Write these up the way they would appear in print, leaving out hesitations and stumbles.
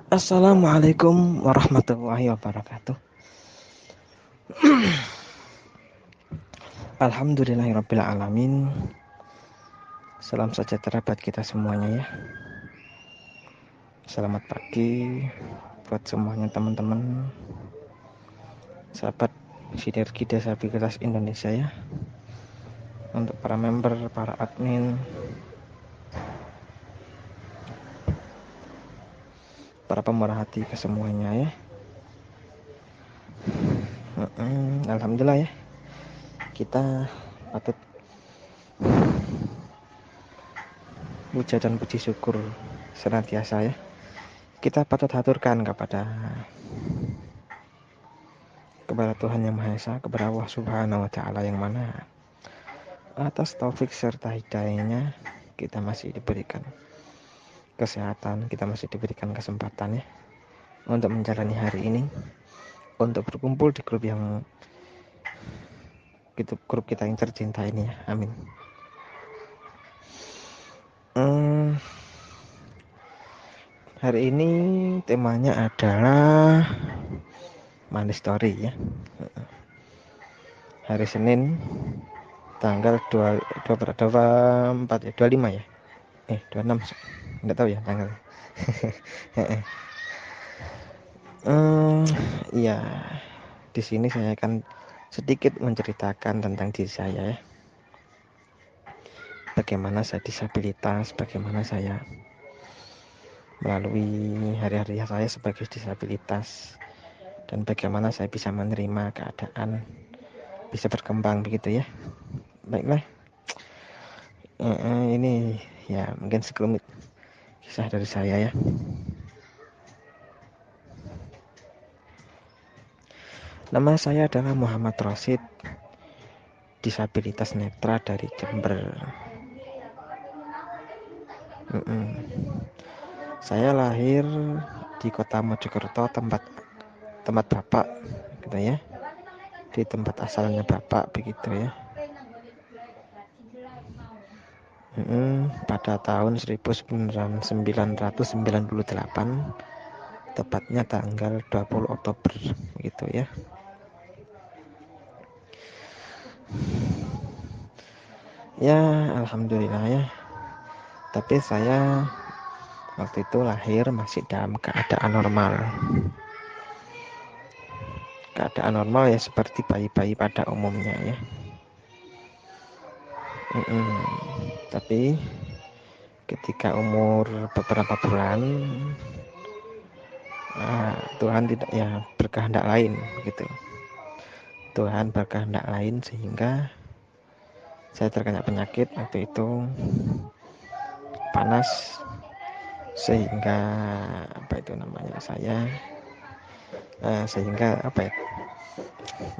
Assalamualaikum warahmatullahi wabarakatuh. Alhamdulillahirabbil alamin. Salam sejahtera buat kita semuanya ya. Selamat pagi buat semuanya teman-teman, sahabat Sinergi Disabilitas Indonesia ya. Untuk para member, para admin, para pemerhati ke semuanya ya. Alhamdulillah ya. Kita patut puja dan puji syukur senantiasa ya. Kita patut haturkan kepada Tuhan Yang Maha Esa, kepada Allah Subhanahu wa Ta'ala, yang mana atas taufik serta hidayahnya kita masih diberikan kesehatan, kita masih diberikan kesempatan ya untuk menjalani hari ini, untuk berkumpul di grup kita yang tercinta ini ya. Amin. Hari ini temanya adalah money story ya. Hari Senin tanggal 24 ya, 25 ya. 26 enggak tahu ya tanggal. Ya, di sini saya akan sedikit menceritakan tentang diri saya ya. Bagaimana saya disabilitas, bagaimana saya melalui hari-hari saya sebagai disabilitas, dan bagaimana saya bisa menerima keadaan, bisa berkembang begitu ya. Baiklah, ini ya mungkin sekelumit kisah dari saya ya. Nama saya adalah Muhammad Rosid, disabilitas netra dari Jember. Saya lahir di kota Mojokerto, tempat bapak gitu ya, di tempat asalnya bapak begitu ya. Pada tahun 1998, tepatnya tanggal 20 Oktober gitu ya. Ya alhamdulillah ya. Tapi saya waktu itu lahir masih dalam keadaan normal. Keadaan normal ya seperti bayi-bayi pada umumnya ya. Tapi ketika umur beberapa bulan, Tuhan tidak ya berkehendak lain gitu. Tuhan berkehendak lain sehingga saya terkena penyakit waktu itu, panas, sehingga sehingga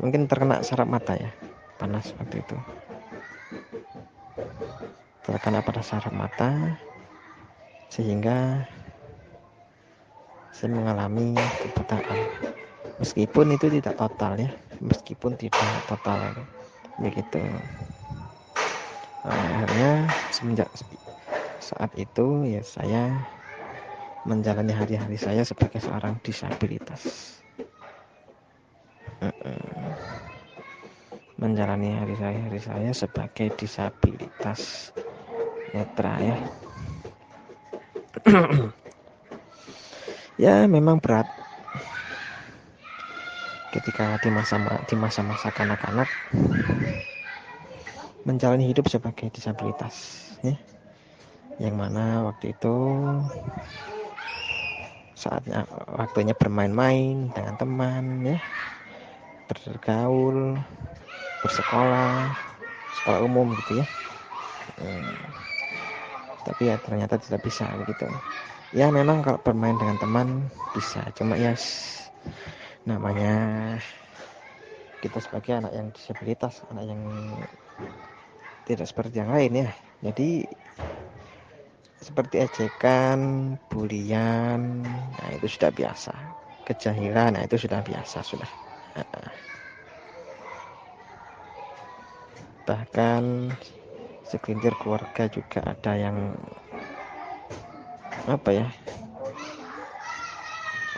mungkin terkena saraf mata ya, panas waktu itu, terkena pada saraf mata sehingga saya mengalami kebutaan, meskipun itu tidak total ya, begitu. Akhirnya semenjak saat itu ya saya menjalani hari-hari saya sebagai seorang disabilitas. Menjalani hari-hari saya sebagai disabilitas netra ya. Ya memang berat ketika di masa-masa kanak-kanak menjalani hidup sebagai disabilitas ya. Yang mana waktu itu waktunya bermain-main dengan teman ya, bergaul, bersekolah, sekolah umum gitu ya. Tapi ya ternyata tidak bisa begitu. Ya memang kalau bermain dengan teman bisa, cuma ya namanya kita sebagai anak yang disabilitas, anak yang tidak seperti yang lain ya, jadi seperti ejekan, bulian, nah itu sudah biasa. Kejahilan, nah itu sudah biasa sudah. Bahkan segelintir keluarga juga ada yang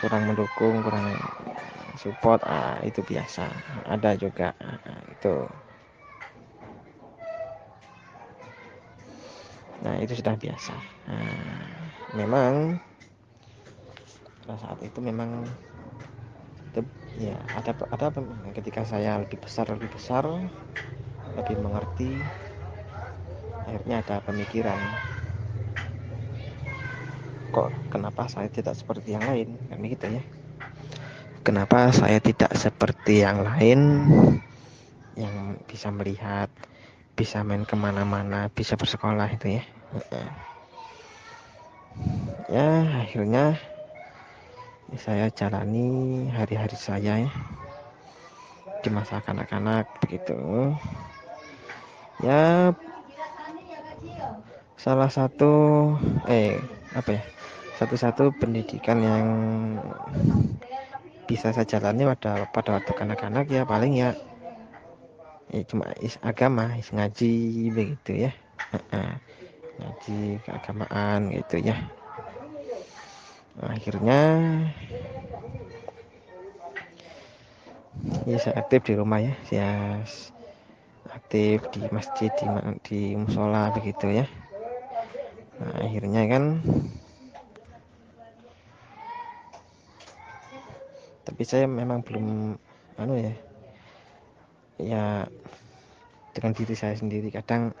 kurang mendukung, kurang support, itu biasa, ada juga itu. Nah itu sudah biasa. Memang pada saat itu memang ya ada ketika saya lebih besar, lebih mengerti, akhirnya ada pemikiran, kok kenapa saya tidak seperti yang lain, kan begitu ya. Kenapa saya tidak seperti yang lain yang bisa melihat, bisa main kemana-mana, bisa bersekolah itu ya. Ya akhirnya saya jalani hari-hari saya ya, di masa kanak-kanak begitu. Ya salah satu satu-satu pendidikan yang bisa saya jalani pada waktu kanak-kanak ya paling ya cuma agama, ngaji begitu ya. Ngaji keagamaan gitu ya. Akhirnya ya saya aktif di rumah ya, saya aktif di masjid, di musola begitu ya. Nah, akhirnya kan tapi saya memang belum ya dengan diri saya sendiri kadang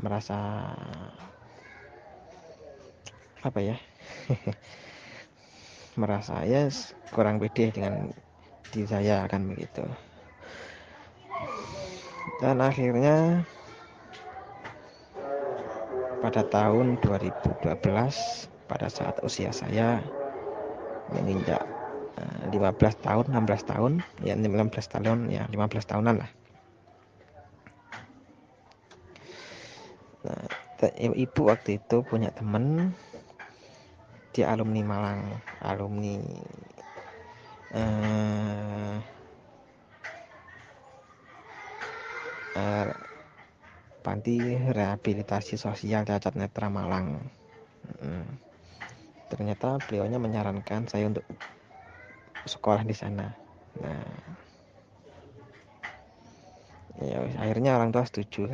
merasa merasa ya kurang pede dengan diri saya akan begitu. Dan akhirnya pada tahun 2012 pada saat usia saya menginjak 15 tahun, 16 tahun, ya 15 tahun, ya 15 tahunan lah. Nah, ibu waktu itu punya temen, dia alumni Malang, alumni Panti Rehabilitasi Sosial Cacat Netra Malang. Ternyata beliaunya menyarankan saya untuk sekolah di sana. Nah, ya akhirnya orang tua setuju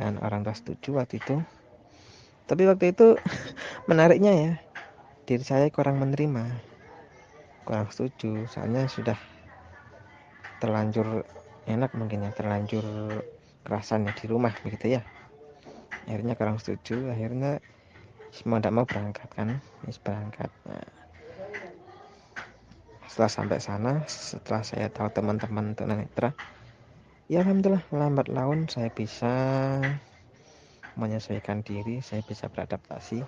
waktu itu. Tapi waktu itu menariknya ya, diri saya kurang menerima, kurang setuju, soalnya sudah terlanjur enak mungkin ya, terlanjur kerasan ya di rumah begitu ya. Akhirnya kurang setuju, akhirnya mau tidak mau berangkat kan, berangkat. Nah, setelah sampai sana, setelah saya tahu teman-teman tunanetra, ya alhamdulillah lambat laun saya bisa menyesuaikan diri, saya bisa beradaptasi,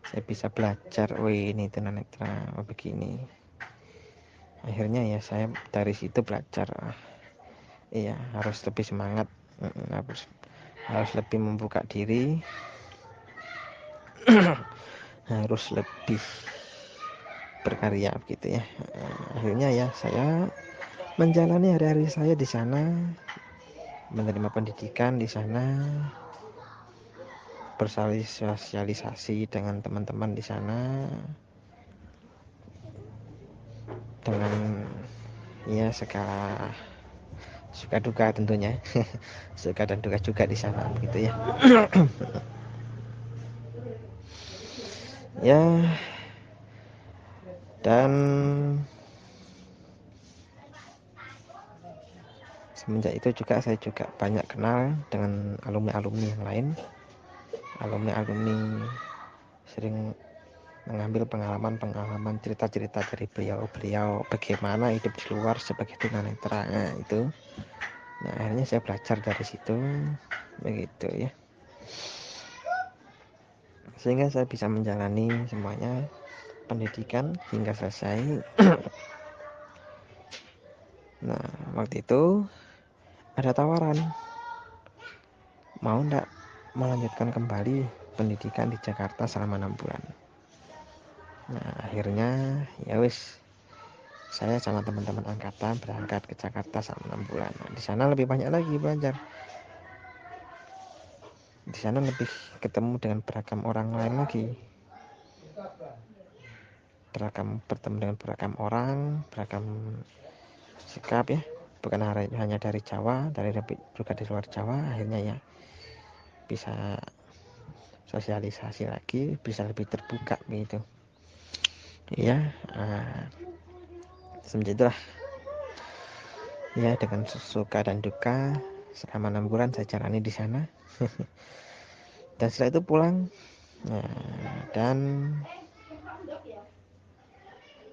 saya bisa belajar, ini tunanetra begini. Akhirnya ya saya dari situ belajar, iya harus lebih semangat, harus lebih membuka diri, harus lebih berkarya gitu ya. Akhirnya ya saya menjalani hari-hari saya di sana, menerima pendidikan di sana, bersosialisasi dengan teman-teman di sana, dengan ya segala suka duka tentunya, suka dan duka juga di sana begitu ya. Ya, dan semenjak itu juga saya juga banyak kenal dengan alumni-alumni yang lain. Alumni sering mengambil pengalaman cerita-cerita dari beliau bagaimana hidup di luar sebagai tunanetra. Nah itu, nah akhirnya saya belajar dari situ begitu ya, sehingga saya bisa menjalani semuanya pendidikan hingga selesai. Nah waktu itu ada tawaran, mau enggak melanjutkan kembali pendidikan di Jakarta selama 6 bulan. Nah akhirnya ya wis, saya sama teman-teman angkatan berangkat ke Jakarta selama 6 bulan. Nah, di sana lebih banyak lagi belajar. Di sana lebih ketemu dengan beragam orang lain lagi. bertemu dengan beragam orang, beragam sikap ya, bukan hanya dari Jawa, juga dari luar Jawa. Akhirnya ya bisa sosialisasi lagi, bisa lebih terbuka gitu ya. Semenjak itulah ya, dengan suka dan duka selama 6 bulan saya jalani di sana. Dan setelah itu pulang. Dan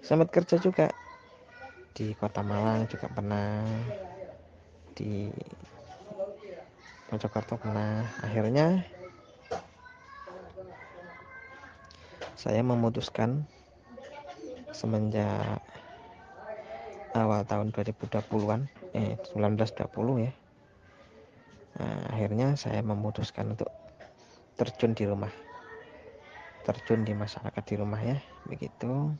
sempat kerja juga di Kota Malang, juga pernah di Mojokerto pernah. Akhirnya saya memutuskan semenjak awal tahun 2020-an 1920 ya. Akhirnya saya memutuskan untuk terjun di rumah, terjun di masyarakat di rumah ya, begitu.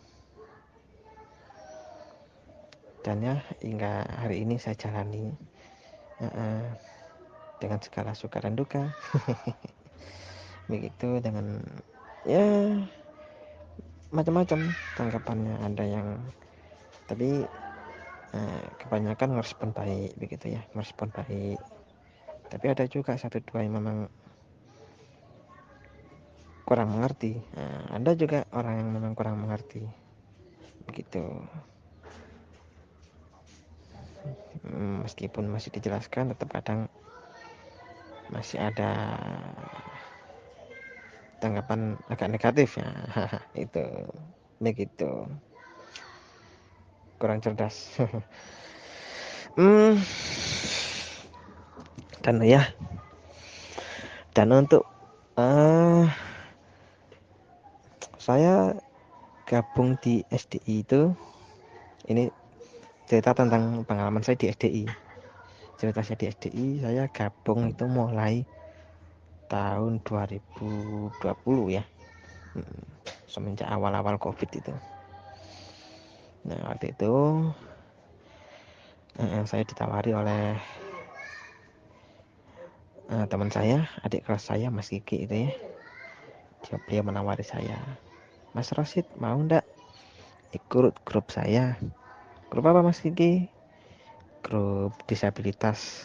Dan ya hingga hari ini saya jalani dengan segala suka dan duka. Begitu, dengan ya macam-macam tanggapannya. Ada yang tapi kebanyakan merespon baik begitu ya, merespon baik. Tapi ada juga satu dua yang memang kurang mengerti. Ada juga orang yang memang kurang mengerti begitu. Meskipun masih dijelaskan, tetap kadang masih ada tanggapan agak negatif ya. Itu begitu, kurang cerdas. Dan ya, dan untuk saya gabung di SDI itu, ini cerita tentang pengalaman saya di SDI. Cerita saya di SDI, saya gabung itu mulai tahun 2020 ya, semenjak awal-awal COVID itu. Nah, waktu itu saya ditawari oleh teman saya, adik kelas saya, Mas Kiki itu ya. Beliau menawari saya, "Mas Rosid, mau ndak ikut grup saya?" Grup apa Mas Kiki? Grup disabilitas.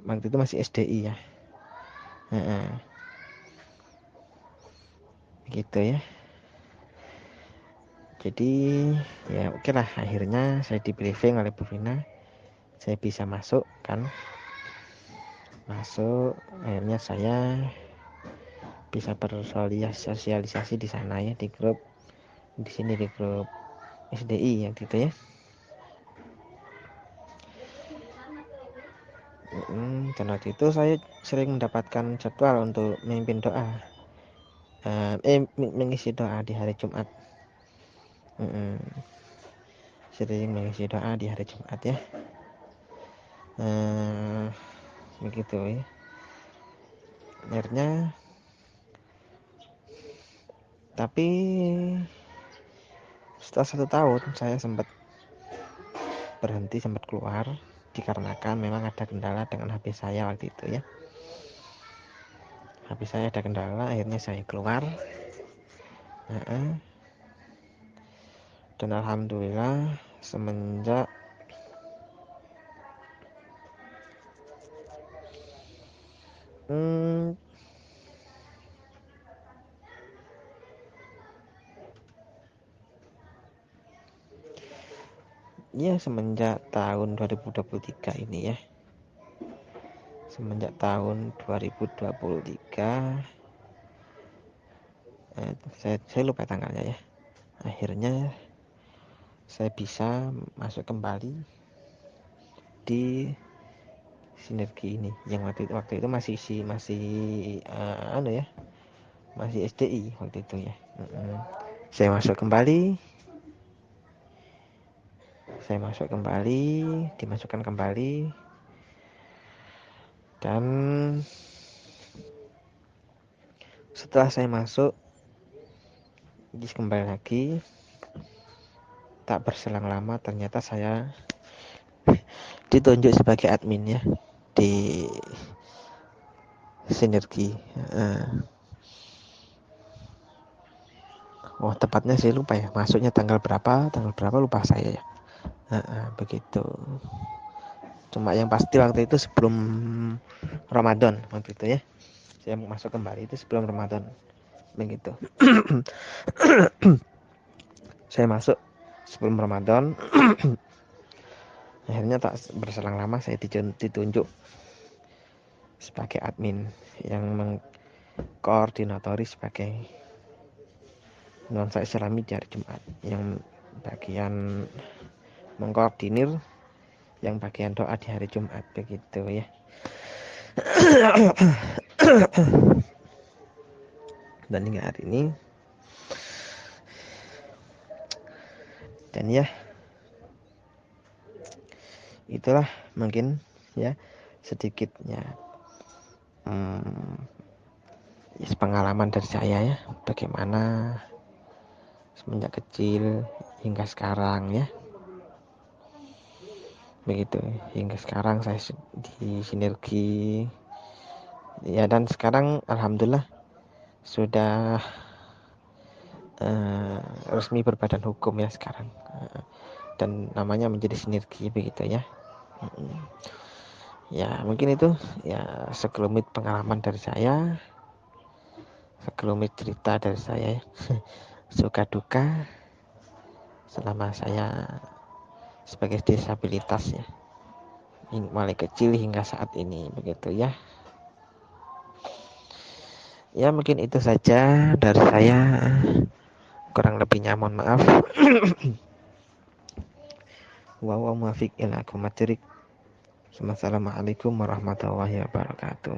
Waktu itu masih SDI ya. Gitu ya. Jadi ya oke lah, akhirnya saya di briefing oleh Bu Vina, saya bisa masuk kan. Masuk, akhirnya saya bisa bersosialisasi di sana ya, di grup di sini, di grup SDI yang gitu ya. Dan waktu itu saya sering mendapatkan jadwal untuk memimpin doa, mengisi doa di hari Jumat. Sering mengisi doa di hari Jumat ya. Begitu ya. Akhirnya tapi setelah 1 tahun saya sempat berhenti, sempat keluar, dikarenakan memang ada kendala dengan HP saya waktu itu ya. HP saya ada kendala, akhirnya saya keluar. Dan alhamdulillah semenjak semenjak tahun 2023 ini ya. Semenjak tahun 2023 saya lupa tanggalnya ya. Akhirnya saya bisa masuk kembali di Sinergi ini, yang waktu itu masih masih SDI waktu itu ya. Saya masuk kembali, dimasukkan kembali, dan setelah saya masuk kembali lagi, tak berselang lama ternyata saya ditunjuk sebagai admin ya di Sinergi. Oh tepatnya saya lupa ya, masuknya tanggal berapa lupa saya ya. Begitu. Cuma yang pasti waktu itu sebelum Ramadan waktu itu ya, saya masuk kembali itu sebelum Ramadan begitu. Saya masuk sebelum Ramadan. Akhirnya tak berselang lama saya ditunjuk sebagai admin yang mengkoordinatori sebagai nuansa Islami di hari Jumat, yang bagian mengkoordinir yang bagian doa di hari Jumat begitu ya. Dan hingga hari ini dan ya itulah mungkin ya sedikitnya pengalaman dari saya ya, bagaimana semenjak kecil hingga sekarang ya, begitu hingga sekarang saya di Sinergi ya, dan sekarang alhamdulillah sudah resmi berbadan hukum ya sekarang, dan namanya menjadi Sinergi begitu ya. Ya mungkin itu ya sekelumit pengalaman dari saya, sekelumit cerita dari saya ya. Suka duka selama saya sebagai disabilitas ya, mulai kecil hingga saat ini begitu ya. Ya mungkin itu saja dari saya, kurang lebihnya mohon maaf. Wa muwaffiq ila aqwamit thoriq. Wassalamualaikum warahmatullahi wabarakatuh.